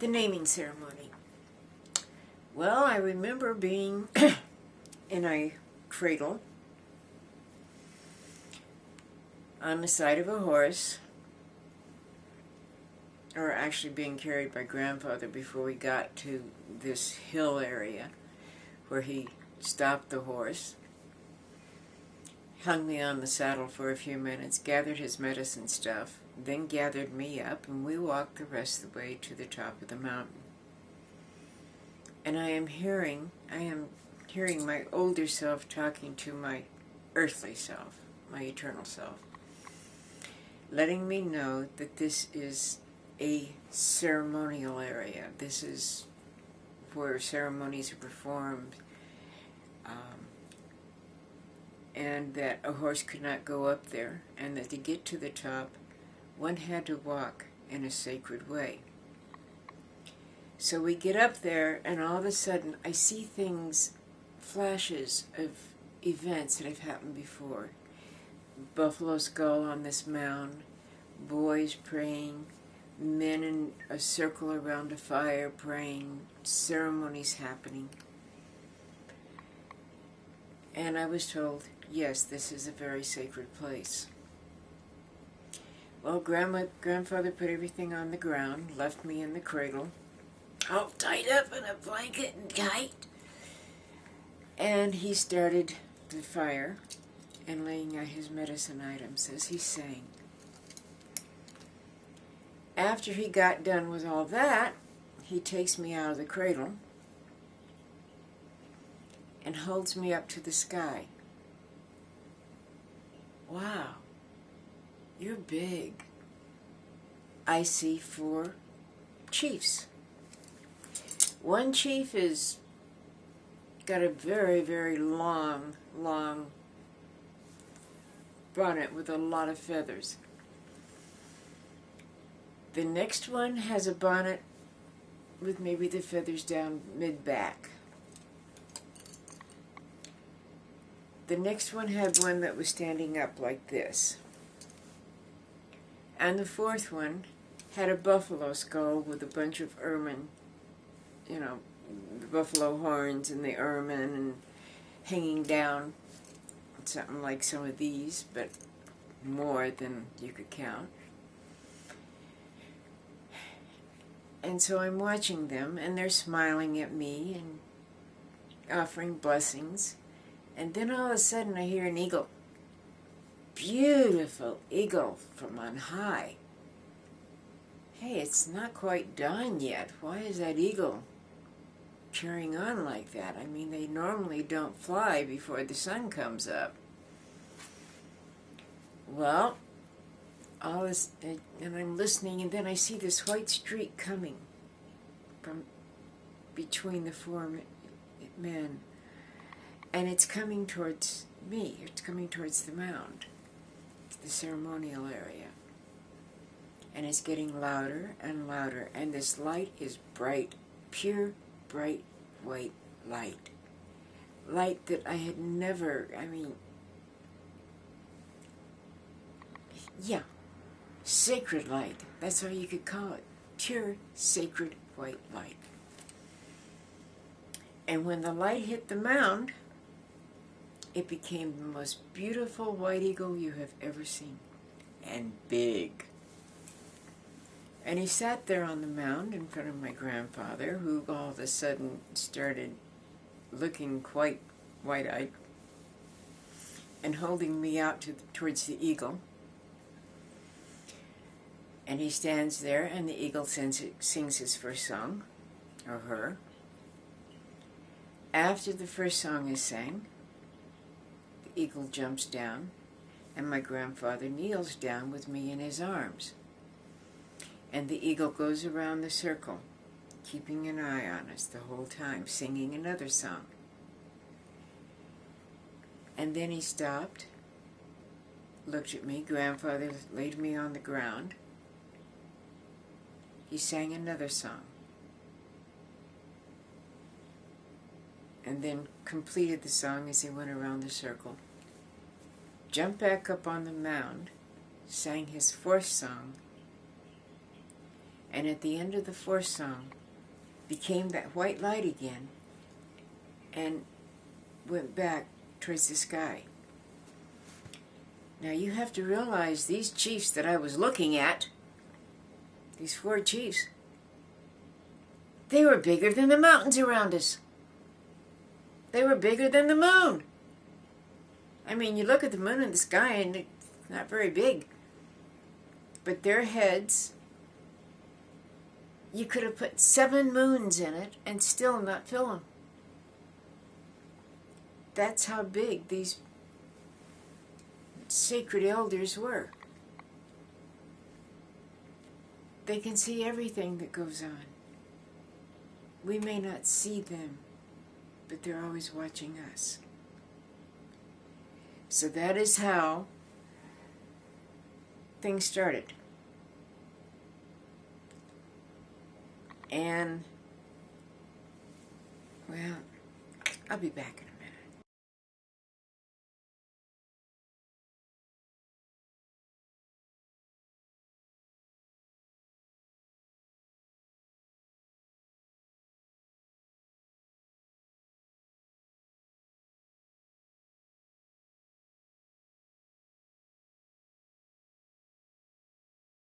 The naming ceremony. Well, I remember being in a cradle on the side of a horse, or actually being carried by grandfather before we got to this hill area where he stopped the horse, hung me on the saddle for a few minutes, gathered his medicine stuff, then gathered me up, and we walked the rest of the way to the top of the mountain. And I am hearing my older self talking to my earthly self, my eternal self, letting me know that this is a ceremonial area. This is where ceremonies are performed, and that a horse could not go up there, and that to get to the top, one had to walk in a sacred way. So we get up there, and all of a sudden I see things, flashes of events that have happened before. Buffalo skull on this mound, boys praying, men in a circle around a fire praying, ceremonies happening. And I was told, yes, this is a very sacred place. Well, grandfather put everything on the ground, left me in the cradle, all tied up in a blanket and tight. And he started the fire and laying out his medicine items as he sang. After he got done with all that, he takes me out of the cradle and holds me up to the sky. Wow, you're big. I see 4 chiefs. One chief is got a very, very long bonnet with a lot of feathers. The next one has a bonnet with maybe the feathers down mid-back. The next one had one that was standing up like this. And the 4th one had a buffalo skull with a bunch of ermine, the buffalo horns and the ermine, and hanging down, something like some of these, but more than you could count. And so I'm watching them, and they're smiling at me and offering blessings. And then all of a sudden I hear an eagle. Beautiful eagle from on high. Hey, it's not quite dawn yet. Why is that eagle carrying on like that? I mean, they normally don't fly before the sun comes up. Well, all this, and I'm listening, and then I see this white streak coming from between the 4 men, and it's coming towards me. It's coming towards the mound, the ceremonial area, and it's getting louder and louder, and this light is bright, pure, bright white light that I had never, sacred light. That's how you could call it. Pure, sacred white light. And when the light hit the mound, it became the most beautiful white eagle you have ever seen. And big. And he sat there on the mound in front of my grandfather, who all of a sudden started looking quite wide-eyed and holding me out towards the eagle. And he stands there, and the eagle sings his first song, or her. After the first song is sang, the eagle jumps down, and my grandfather kneels down with me in his arms. And the eagle goes around the circle, keeping an eye on us the whole time, singing another song. And then he stopped, looked at me. Grandfather laid me on the ground. He sang another song, and then completed the song as he went around the circle, jumped back up on the mound, sang his 4th song, and at the end of the fourth song became that white light again and went back towards the sky. Now you have to realize these chiefs that I was looking at, these 4 chiefs, they were bigger than the mountains around us. They were bigger than the moon. I mean, you look at the moon in the sky and it's not very big. But their heads, you could have put 7 moons in it and still not fill them. That's how big these sacred elders were. They can see everything that goes on. We may not see them, but they're always watching us. So that is how things started. And, well, I'll be back in a